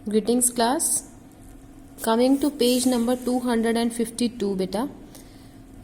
Greetings class, coming to page number 252 बेटा।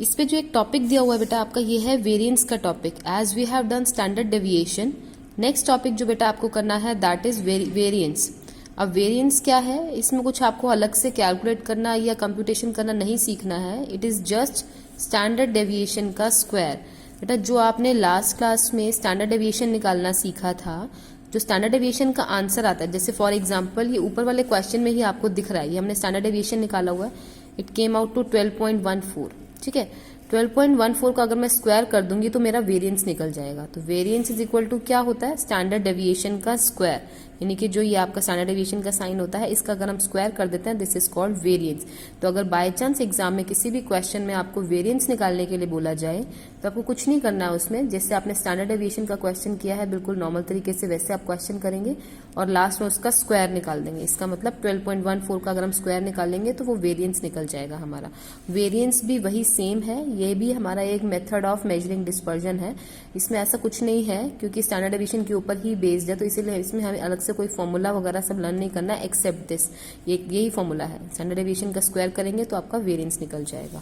इस पे जो एक टॉपिक दिया हुआ है बेटा आपका, ये है वेरिएंस का topic. As we have done standard deviation, next topic जो बेटा आपको करना है दैट इज वेरिएंस। अब वेरिएंस क्या है, इसमें कुछ आपको अलग से कैलकुलेट करना या कंप्यूटेशन करना नहीं सीखना है। It is just standard deviation का स्क्वायर। बेटा जो आपने लास्ट क्लास में स्टैंडर्ड डेविएशन निकालना सीखा था, जो स्टैंडर्ड डेविएशन का आंसर आता है, जैसे फॉर एग्जांपल ये ऊपर वाले क्वेश्चन में ही आपको दिख रहा है, ये हमने स्टैंडर्ड डेविएशन निकाला हुआ है। It came out to 12.14। ठीक है, 12.14 का अगर मैं स्क्वायर कर दूंगी तो मेरा वेरिएंस निकल जाएगा। तो वेरिएंस इज इक्वल टू क्या होता है, स्टैंडर्ड डेविएशन का स्क्वायर, यानी कि जो ये आपका स्टैंडर्ड डेविएशन का साइन होता है, इसका अगर हम स्क्वायर कर देते हैं, दिस इज कॉल्ड वेरिएंस। तो अगर बाय चांस एग्जाम में किसी भी क्वेश्चन में आपको वेरिएंस निकालने के लिए बोला जाए तो आपको कुछ नहीं करना है उसमें, जैसे आपने स्टैंडर्ड डेविएशन का क्वेश्चन किया है बिल्कुल नॉर्मल तरीके से वैसे आप क्वेश्चन करेंगे और लास्ट में उसका स्क्वायर निकाल देंगे। इसका मतलब 12.14 का अगर हम स्क्वायर निकालेंगे तो वो वेरिएंस निकल जाएगा हमारा। वेरिएंस भी वही सेम है, ये भी हमारा एक मेथड ऑफ मेजरिंग डिस्पर्जन है। इसमें ऐसा कुछ नहीं है क्योंकि स्टैंडर्ड डेविएशन के ऊपर ही बेस्ड है, तो इसीलिए इसमें हमें अलग से कोई फॉर्मूला वगैरह सब लर्न नहीं करना है एक्सेप्ट दिस। यही फॉर्मूला है, स्टैंडर्ड डेविएशन का स्क्वायर करेंगे तो आपका वेरिएंस निकल जाएगा।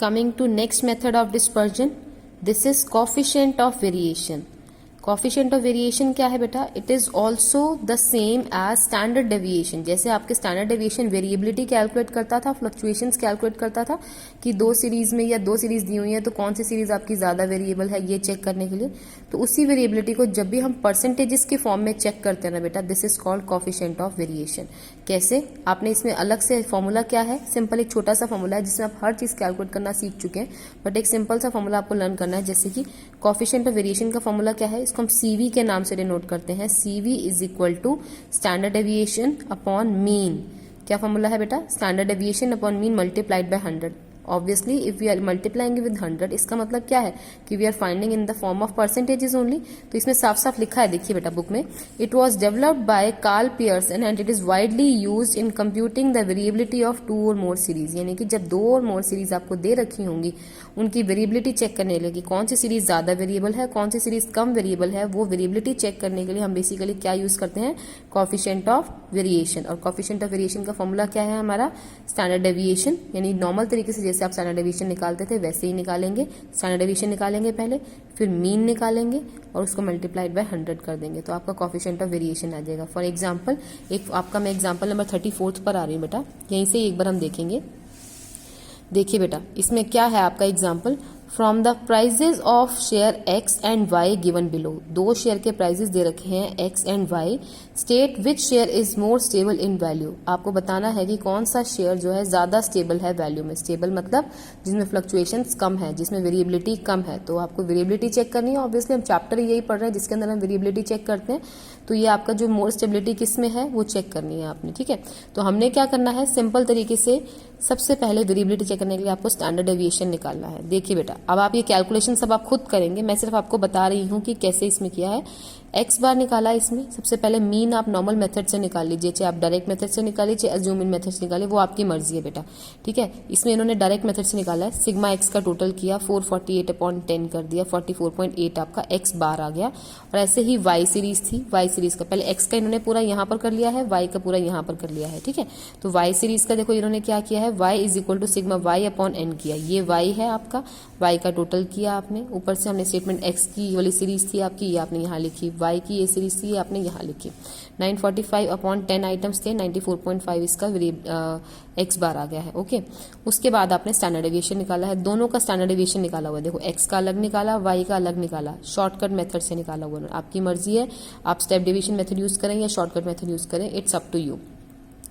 Coming to next method of dispersion, this is coefficient of variation. Coefficient of variation क्या है बेटा, it is also the same as standard deviation। जैसे आपके standard deviation वेरिएबिलिटी कैलकुलेट करता था, फ्लक्चुएशंस कैलकुलेट करता था कि दो सीरीज में या दो सीरीज दी हुई है तो कौन सी सीरीज आपकी ज्यादा वेरिएबल है ये चेक करने के लिए, तो उसी वेरिएबिलिटी को जब भी हम परसेंटेजेस के फॉर्म में चेक करते हैं ना बेटा, this is called coefficient of variation. कैसे, आपने इसमें अलग से फॉर्मूला क्या है, सिंपल एक छोटा सा फॉर्मूला है जिसमें आप हर चीज कैलकुलेट करना सीख चुके हैं, बट एक सिंपल सा फॉर्मूला आपको लर्न करना है। जैसे कि कोफिशिएंट ऑफ वेरिएशन का फॉर्मूला क्या है, इसको हम CV के नाम से डिनोट करते हैं। CV is equal to standard deviation upon mean. क्या फॉर्मूला है बेटा, standard deviation upon mean multiplied by 100। Obviously if we are multiplying with 100, इसका मतलब क्या है कि we are finding in the form of percentages only. तो इसमें साफ साफ लिखा है, देखिए बेटा बुक में, it was developed by Karl Pearson and it is widely used in computing the variability of 2 और मोर सीरीज। यानी कि जब 2 और मोर सीरीज आपको दे रखी होंगी, उनकी वेरिएबिलिटी चेक करने के लिए कि कौन सी सीरीज ज्यादा वेरिएबल है, कौन सी सीरीज कम वेरिएबल है, वो वेरिएबिलिटी चेक करने के लिए हम बेसिकली क्या यूज करते हैं, कोफिशिएंट ऑफ वेरिएशन। और कोफिशिएंट ऑफ वेरिएशन का फॉर्मूला क्या है हमारा, स्टैंडर्ड डेविएशन। यानी नॉर्मल तरीके से जैसे आप स्टैंडर्ड डेविएशन निकालते थे वैसे ही निकालेंगे। स्टैंडर्ड डेविएशन निकालेंगे पहले, फिर मीन निकालेंगे और उसको मल्टीप्लाइड बाय 100 कर देंगे, तो आपका कोफिशिएंट ऑफ वेरिएशन आ जाएगा। फॉर एग्जांपल एक आपका मैं एग्जांपल नंबर 34 पर आ रही हूँ बेटा, यहीं से एक बार हम देखेंगे। देखिए बेटा इसमें क्या है आपका example, from the prices of share x and y given below. दो शेयर के प्राइजेस दे रखे हैं x and y, state which share is more stable in value. आपको बताना है कि कौन सा शेयर जो है ज्यादा स्टेबल है वैल्यू में। स्टेबल मतलब जिसमें फ्लक्चुएशंस कम है, जिसमें वेरिएबिलिटी कम है। तो आपको वेरिएबिलिटी चेक करनी है, ऑब्वियसली हम चैप्टर यही पढ़ रहे हैं जिसके अंदर हम वेरिएबिलिटी चेक करते हैं। तो ये आपका जो मोर स्टेबिलिटी किस में है वो चेक करनी है आपने, ठीक है। तो हमने क्या करना है, सिंपल तरीके से सबसे पहले वेरिएबिलिटी चेक करने के लिए आपको स्टैंडर्ड डेविएशन निकालना है। देखिए बेटा अब आप ये कैलकुलेशन सब आप खुद करेंगे, मैं सिर्फ आपको बता रही हूँ कि कैसे इसमें किया है। एक्स बार निकाला इसमें, सबसे पहले मीन आप नॉर्मल मेथड से निकाल लीजिए, चाहे आप डायरेक्ट मेथड से निकालिए चाहे अज्यूम इन मेथड से निकालिए, वो आपकी मर्जी है बेटा, ठीक है। इसमें इन्होंने डायरेक्ट मेथड से निकाला है, सिग्मा एक्स का टोटल किया 448/10 कर दिया, 44.8 आपका एक्स बार आ गया। और ऐसे ही वाई सीरीज थी, वाई सीरीज का पहले एक्स का इन्होंने पूरा यहाँ पर कर लिया है, वाई का पूरा यहाँ पर कर लिया है, ठीक है। तो वाई सीरीज का देखो इन्होंने क्या किया है, y is equal to sigma y upon n किया, ये वाई है आपका, वाई का टोटल किया आपने, ऊपर से हमने स्टेटमेंट एक्स की वाली सीरीज थी आपकी, ये आपने यहाँ लिखी, वाई की ये सीरीज थी आपने यहाँ लिखी। 945/10 आइटम्स थे, 94.5 इसका एक्स बार आ गया है, ओके। उसके बाद आपने स्टैंडर्ड डेविएशन निकाला है, दोनों का स्टैंडर्ड डेविएशन निकाला हुआ है। देखो एक्स का अलग निकाला, वाई का अलग निकाला, शॉर्टकट मेथड से निकाला हुआ है। आपकी मर्जी है आप स्टेप डेविएशन मेथड यूज करें या शॉर्टकट मेथड यूज करें, इट्स अप टू यू।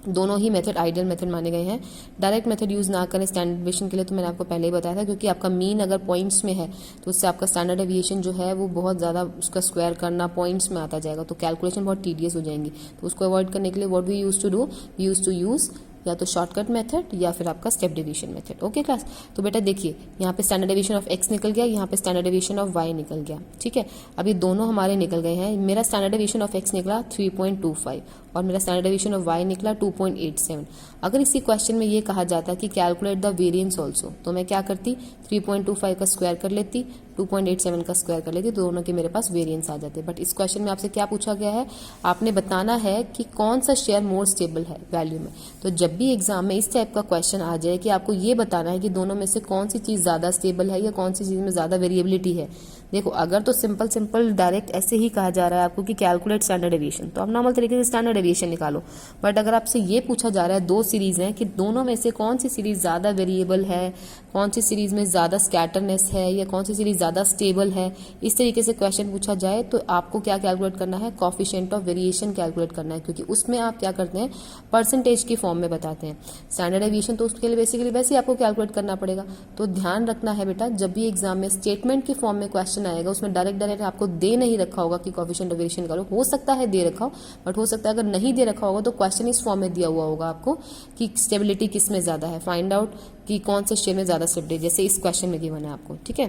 दोनों ही मेथड आइडियल मेथड माने गए हैं। डायरेक्ट मेथड यूज ना करें स्टैंडर्ड डेविएशन के लिए, तो मैंने आपको पहले ही बताया था, क्योंकि आपका मीन अगर पॉइंट्स में है तो उससे आपका स्टैंडर्ड डेविएशन जो है वो बहुत ज्यादा उसका स्क्वायर करना पॉइंट्स में आता जाएगा, तो कैलकुलेशन बहुत टीडियस हो जाएंगी। तो उसको अवॉइड करने के लिए what we use to do, we use to use या तो शॉर्टकट मेथड या फिर आपका step deviation method, okay class. तो बेटा देखिए यहाँ पे स्टैंडर्ड डेविएशन ऑफ एक्स निकल गया, यहाँ पे स्टैंडर्ड डेविएशन ऑफ वाई निकल गया, ठीक है। अभी दोनों हमारे निकल गए हैं। मेरा स्टैंडर्ड डेविएशन ऑफ एक्स निकला 3.25 और मेरा स्टैंडर्ड डेविएशन ऑफ y निकला 2.87। अगर इसी क्वेश्चन में ये कहा जाता कि कैलकुलेट द वेरिएंस ऑल्सो, तो मैं क्या करती, 3.25 का स्क्वायर कर लेती, 2.87 का स्क्वायर कर लेती, तो दोनों के मेरे पास वेरिएंस आ जाते। बट इस क्वेश्चन में आपसे क्या पूछा गया है, आपने बताना है कि कौन सा शेयर मोर स्टेबल है वैल्यू में। तो जब भी एग्जाम में इस टाइप का क्वेश्चन आ जाए कि आपको ये बताना है कि दोनों में से कौन सी चीज ज्यादा स्टेबल है या कौन सी चीज में ज्यादा वेरिएबिलिटी है। देखो, अगर तो सिंपल डायरेक्ट ऐसे ही कहा जा रहा है आपको कि कैलकुलेट स्टैंडर्ड डेविएशन, तो आप नॉर्मल तरीके से स्टैंडर्ड डेविएशन निकालो। बट अगर आपसे ये पूछा जा रहा है, दो सीरीज हैं कि दोनों में से कौन सी सीरीज ज्यादा वेरिएबल है, कौन सी सीरीज में ज्यादा स्कैटरनेस है या कौन सी सीरीज ज्यादा स्टेबल है, इस तरीके से क्वेश्चन पूछा जाए तो आपको क्या कैलकुलेट करना है, कोएफिशिएंट ऑफ वेरिएशन कैलकुलेट करना है, क्योंकि उसमें आप क्या करते हैं, परसेंटेज की फॉर्म में बताते हैं। स्टैंडर्ड डेविएशन तो उसके लिए बेसिकली वैसे ही आपको कैलकुलेट करना पड़ेगा। तो ध्यान रखना है बेटा, जब भी एग्जाम में स्टेटमेंट की फॉर्म में क्वेश्चन आएगा, उसमें डायरेक्ट आपको दे नहीं रखा होगा कि कोएफिशिएंट ऑफ वेरिएशन करो, हो सकता है दे रखा हो, बट हो सकता है अगर नहीं दे रखा होगा तो क्वेश्चन इस फॉर्म में दिया हुआ होगा आपको कि स्टेबिलिटी किस में ज्यादा है, फाइंड आउट कि कौन से शेयर में ज्यादा स्टेबिलिटी, जैसे इस क्वेश्चन में गिवन है आपको। ठीक है,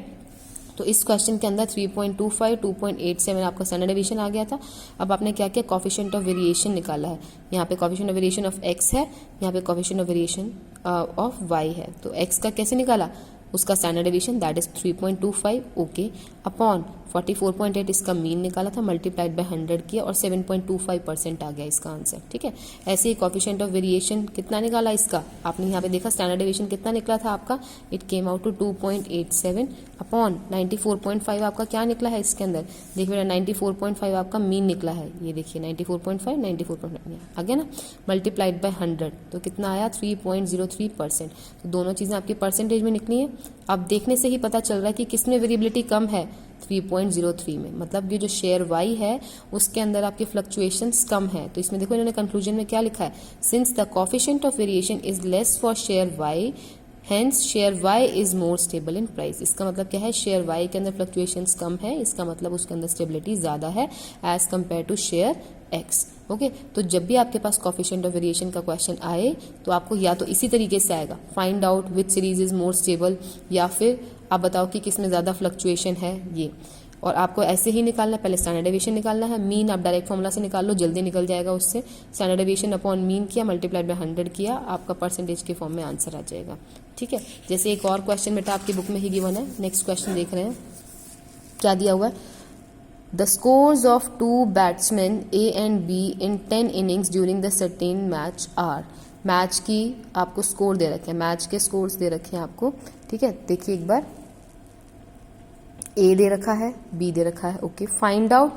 तो इस क्वेश्चन के अंदर 3.25, 2.87 आपका स्टैंडर्ड डेविएशन आ गया था। अब आपने क्या किया, कोएफिशिएंट ऑफ वेरिएशन निकाला है। यहाँ पे coefficient of variation of x है, यहाँ पे coefficient of variation of y है। तो x का कैसे निकाला, उसका standard deviation that is 3.25 okay upon 44.8 इसका मीन निकाला था, मल्टीप्लाइड बाय 100 किया और 7.25% आ गया इसका आंसर। ठीक है, ऐसे ही कोएफिशिएंट ऑफ वेरिएशन कितना निकाला इसका, आपने यहाँ पे देखा स्टैंडर्ड डेविएशन कितना निकला था आपका, it came out to 2.87 upon 94.5 आपका क्या निकला है इसके अंदर, देखिए बेटा 94.5 आपका मीन निकला है, ये देखिए 94.5 आ गया ना, मल्टीप्लाइड बाय 100 तो कितना आया 3.03%। तो दोनों चीजें आपकी परसेंटेज में निकली है। अब देखने से ही पता चल रहा है कि किसमें वेरिएबिलिटी कम है, 3.03 में, मतलब ये जो शेयर y है उसके अंदर आपके फ्लक्चुएशंस कम है। तो इसमें देखो इन्होंने कंक्लूजन में क्या लिखा है, since the coefficient of variation is less for share y hence share y is more stable in price. इसका मतलब क्या है, शेयर y के अंदर फ्लक्चुएशंस कम है, इसका मतलब उसके अंदर स्टेबिलिटी ज्यादा है as compare to share x। Okay, तो जब भी आपके पास कोएफिशिएंट ऑफ वेरिएशन का क्वेश्चन आए तो आपको या तो इसी तरीके से आएगा, find out which series is more stable, या फिर आप बताओ कि किसमें ज्यादा फ्लक्चुएशन है ये, और आपको ऐसे ही निकालना है। पहले स्टैंडर्ड डेविएशन निकालना है, मीन आप डायरेक्ट फॉर्मूला से निकाल लो, जल्दी निकल जाएगा उससे। स्टैंडर्ड डेविएशन अपॉन मीन किया, मल्टीप्लाइड बाय 100 किया, आपका परसेंटेज के फॉर्म में आंसर आ जाएगा। ठीक है, जैसे एक और क्वेश्चन बेटा आपकी बुक में ही गिवन है, नेक्स्ट क्वेश्चन देख रहे हैं क्या दिया हुआ है, the scores of 2 batsman A and B in 10 innings during the certain match are। Match की आपको स्कोर दे रखे हैं, मैच के स्कोर्स दे रखे हैं आपको। ठीक है, देखिए एक बार, A दे रखा है, B दे रखा है। Okay, find out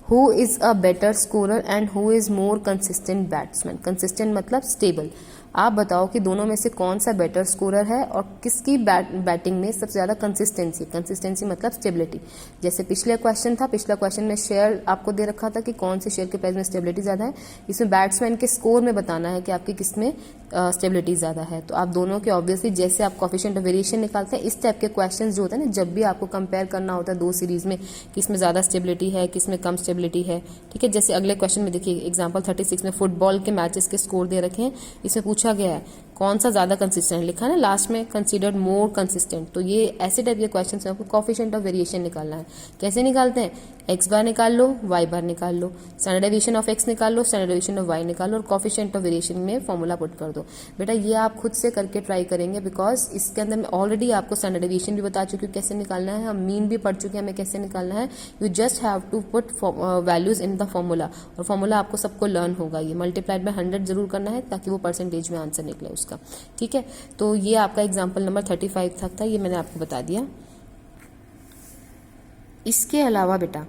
who is a better scorer and who is more consistent batsman. Consistent मतलब स्टेबल। आप बताओ कि दोनों में से कौन सा बेटर स्कोरर है और किसकी बैटिंग में सबसे ज्यादा कंसिस्टेंसी मतलब स्टेबिलिटी। जैसे पिछले क्वेश्चन था, पिछला क्वेश्चन में शेयर आपको दे रखा था कि कौन से शेयर के प्राइस में स्टेबिलिटी ज्यादा है, इसमें बैट्समैन के स्कोर में बताना है कि आपकी किसमें स्टेबिलिटी ज्यादा है। तो आप दोनों के ऑब्वियसली जैसे आप कोएफिशिएंट ऑफ वेरिएशन निकालते हैं, इस टाइप के क्वेश्चंस जो होते हैं ना, जब भी आपको कंपेयर करना होता है दो सीरीज में, किसमें ज्यादा स्टेबिलिटी है किसमें कम स्टेबिलिटी है। ठीक है, जैसे अगले क्वेश्चन में देखिए एग्जांपल 36 में फुटबॉल के मैचेस के स्कोर दे रखे हैं, इसमें पूछा गया है कौन सा ज्यादा कंसिस्टेंट, लिखा है ना लास्ट में कंसीडर्ड मोर कंसिस्टेंट। तो ये ऐसे टाइप के क्वेश्चन में आपको कोएफिशिएंट ऑफ वेरिएशन निकालना है। कैसे निकालते हैं, x बार निकाल लो, y बार निकाल लो, स्टैंडर्ड डेविएशन ऑफ x निकाल लो, स्टैंडर्ड डेविएशन ऑफ y निकाल लो और कोएफिशिएंट ऑफ वेरिएशन में फॉर्मूला पुट कर दो। बेटा ये आप खुद से करके ट्राई करेंगे, बिकॉज इसके अंदर मैं ऑलरेडी आपको स्टैंडर्ड डेविएशन भी बता चुकी हूँ कैसे निकालना है, हम मीन भी पढ़ चुके हैं हमें कैसे निकालना है। You just have to put values in the formula, और फॉर्मूला आपको सबको लर्न होगा। ये मल्टीप्लाइड बाय 100 जरूर करना है ताकि वो परसेंटेज में आंसर निकले उसका। ठीक है, तो ये आपका एग्जाम्पल नंबर 35 तक था, ये मैंने आपको बता दिया। इसके अलावा बेटा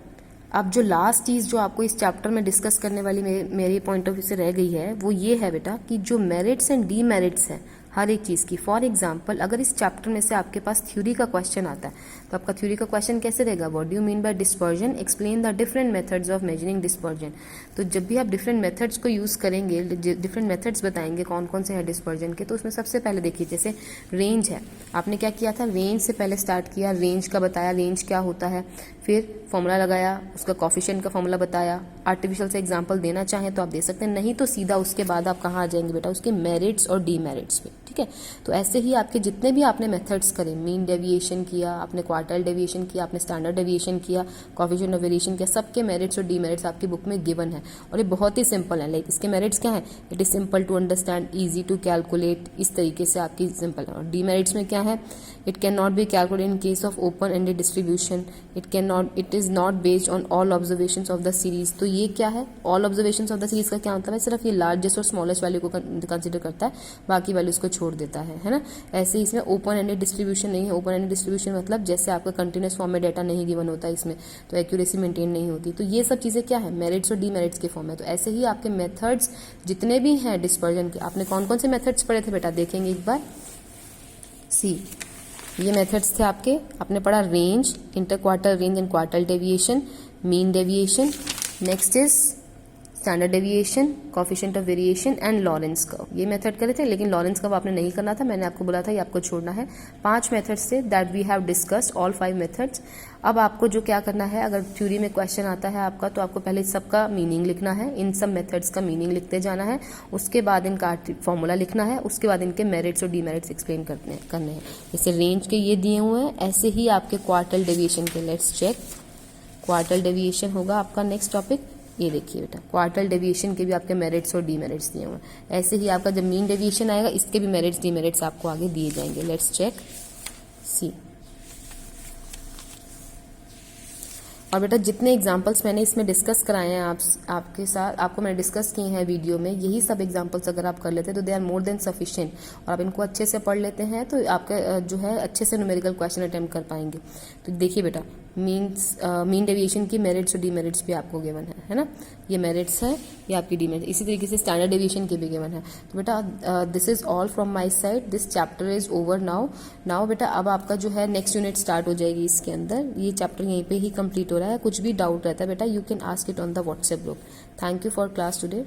अब जो लास्ट चीज जो आपको इस चैप्टर में डिस्कस करने वाली मेरी पॉइंट ऑफ व्यू से रह गई है वो ये है बेटा कि जो मेरिट्स एंड डीमेरिट्स है हर एक चीज की। फॉर एग्जाम्पल अगर इस चैप्टर में से आपके पास थ्योरी का क्वेश्चन आता है तो आपका थ्योरी का क्वेश्चन कैसे रहेगा, what do you mean by dispersion, explain the different methods of measuring dispersion. तो जब भी आप डिफरेंट मेथड्स को यूज करेंगे, डिफरेंट मेथड्स बताएंगे कौन कौन से है डिस्पर्जन के, तो उसमें सबसे पहले देखिए जैसे रेंज है, आपने क्या किया था, रेंज से पहले स्टार्ट किया, रेंज का बताया रेंज क्या होता है, फिर फॉर्मूला लगाया, उसका कॉफिशिएंट का फॉर्मूला बताया। आर्टिफिशियल से एग्जांपल देना चाहें तो आप दे सकते हैं, नहीं तो सीधा उसके बाद आप कहाँ आ जाएंगे बेटा, उसके मेरिट्स और डीमेरिट्स पे। ठीक है, तो ऐसे ही आपके जितने भी आपने मेथड्स करे, मीन डेविएशन किया आपने, क्वार्टाइल डेविएशन किया आपने, स्टैंडर्ड डेविएशन किया, कॉफिशिएंट ऑफ वेरिएशन किया, सबके मेरिट्स और डीमेरिट्स आपकी बुक में गिवन है और ये बहुत ही सिंपल है। लाइक इसके मेरिट्स क्या है, it is simple to understand, easy to calculate, इस तरीके से आपकी सिंपल है। और डीमेरिट्स में क्या है, it can not be calculated in case of open ended distribution, it is not based on all observations of the series. तो ये क्या है, all observations of the series का क्या मतलब है, सिर्फ ये लार्जेस्ट और स्मॉलेस्ट वैल्यू को कंसिडर करता है, बाकी वैल्यूज को छोड़ देता है ना। ऐसे इसमें ओपन एंडेड डिस्ट्रीब्यूशन नहीं है। ओपन एंडेड डिस्ट्रीब्यूशन मतलब जैसे आपका कंटिन्यूस फॉर्म में डाटा नहीं गिवन होता इसमें, तो एक्यूरेसी मेंटेन नहीं होती। तो ये सब चीजें क्या है, मेरिट्स और डीमेरिट्स के फॉर्म में। तो ऐसे ही आपके मेथड्स जितने भी हैं डिस्पर्जन के, आपने कौन कौन से मेथड्स पढ़े थे बेटा, देखेंगे एक बार। सी, ये मेथड्स थे आपने पढ़ा range, inter quarter range and quartile deviation, mean deviation, next is standard deviation, coefficient of variation and Lawrence curve. ये मेथड करे थे, लेकिन लॉरेंस कर्व आपने नहीं करना था, मैंने आपको बोला था ये आपको छोड़ना है। 5 मेथड्स थे that we have discussed, all 5 methods. अब आपको जो क्या करना है, अगर थ्योरी में क्वेश्चन आता है आपका, तो आपको पहले सबका मीनिंग लिखना है, इन सब मेथड्स का मीनिंग लिखते जाना है, उसके बाद इनका फॉर्मूला लिखना है, उसके बाद इनके मेरिट्स और डीमेरिट्स एक्सप्लेन करने हैं। जैसे रेंज के ये दिए हुए हैं, ऐसे ही आपके क्वार्टल डेविएशन के, लेट्स चेक। क्वार्टल डेविएशन होगा आपका नेक्स्ट टॉपिक। ये देखिए बेटा, क्वार्टल डेविएशन के भी आपके मेरिट्स और डीमेरिट्स दिए हुए हैं। ऐसे ही आपका जब मीन डेविएशन आएगा, इसके भी मेरिट्स डीमेरिट्स आपको आगे दिए जाएंगे। लेट्स चेक सी। और बेटा जितने एग्जाम्पल्स मैंने इसमें डिस्कस कराए हैं आपके साथ, आपको मैंने डिस्कस किए हैं वीडियो में, यही सब एग्जाम्पल्स अगर आप कर लेते हैं तो they are more than sufficient, और आप इनको अच्छे से पढ़ लेते हैं तो आपके जो है अच्छे से न्यूमेरिकल क्वेश्चन अटेम्प्ट कर पाएंगे। तो देखिए बेटा, मीन डेविएशन की मेरिट्स और डीमेरिट्स भी आपको गिवन है ना, ये मेरिट्स है, ये आपकी डीमेरिट्स। इसी तरीके से स्टैंडर्ड डेविएशन के भी गिवन है। तो बेटा this is all from my side, this chapter is over now बेटा अब आपका जो है नेक्स्ट यूनिट स्टार्ट हो जाएगी इसके अंदर। ये चैप्टर यहीं पे ही कंप्लीट हो रहा है। कुछ भी डाउट रहता है बेटा, you can ask it on the WhatsApp group. Thank you for class today.